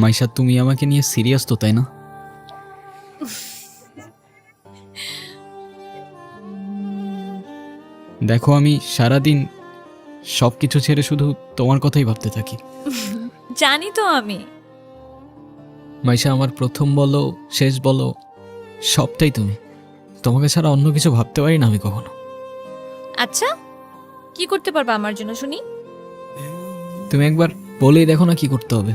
মাইশা, তুমি আমাকে নিয়ে সিরিয়াস তো, তাই না? দেখো, আমি সারাদিন সব কিছু ছেড়ে শুধু তোমার কথাই ভাবতে থাকি। জানি তো আমি। মাইশা, আমার প্রথম বলো শেষ বলো সবটাই তুমি। তোমাকে ছাড়া অন্য কিছু ভাবতে পারি না আমি কখনো। আচ্ছা, কি করতে পারবা আমার জন্য শুনি? তুমি একবার বলেই দেখো না কি করতে হবে।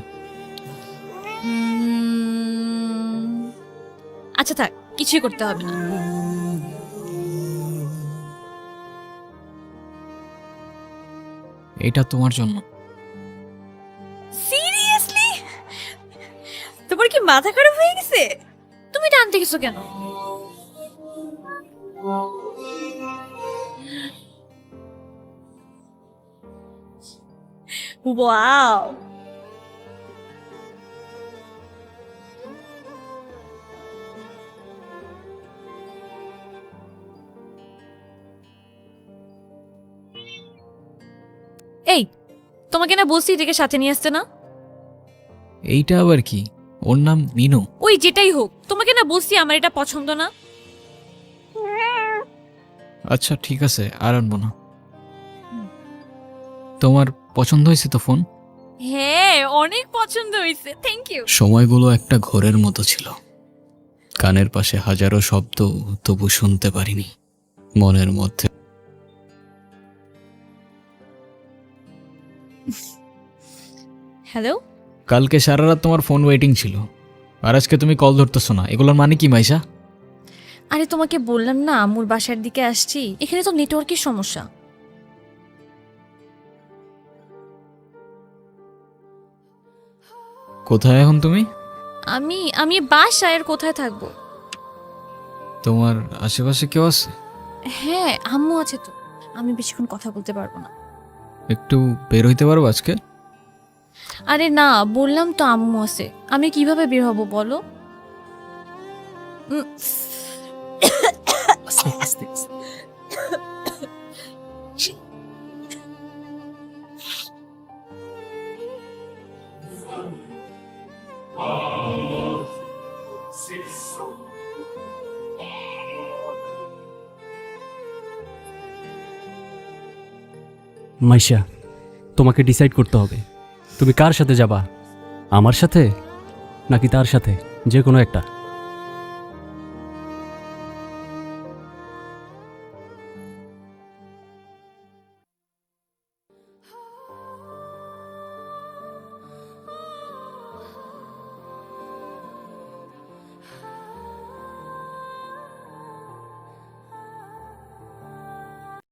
আচ্ছা থাক, কিছুই করতে হবে না। এটা তোমার জন্য। সিরিয়াসলি? তোমার কি মাথা খারাপ হয়ে গেছে? তুমি টানতে গেছো কেন? ওয়াও, এই তোমাকে না বলছি এটাকে সাথে নিয়ে আসতে না? এইটা আবার কি? ওর নাম মিনু। ওই যেটাই হোক, তোমাকে না বলছি আমার এটা পছন্দ না। আচ্ছা ঠিক আছে, আর আনবো না। তোমার পছন্দ হয়েছে তো ফোন? হ্যাঁ, অনেক পছন্দ হয়েছে, থ্যাংক ইউ। সময়গুলো একটা ঘোরের মতো ছিল। কানের পাশে হাজারো শব্দ, তবু শুনতে পারিনি। মনের মধ্যে হ্যালো। কালকে সারা রাত তোমার ফোন ওয়েটিং ছিল, আর আজকে তুমি কল ধরতেছো না। এগুলোর মানে কি মাইশা? আরে তোমাকে বললাম না আম্মুর বাসার দিকে আসছি, এখানে তো নেটওয়ার্কের সমস্যা। কোথায় এখন তুমি? আমি আমি বাসায়, আর কোথায় থাকবো? তোমার আশেপাশে কেউ আছে? হ্যাঁ, আম্মু আছে তো। আমি বেশিক্ষণ কথা বলতে পারবো না। একটু বের হইতে পারবো আজকে? আরে না, বললাম তো আম্মু আছে, আমি কিভাবে বের হব বলো? উম, মাইশা, তোমাকে ডিসাইড করতে হবে তুমি কার সাথে যাবা, আমার সাথে নাকি তার সাথে, যে কোনো একটা।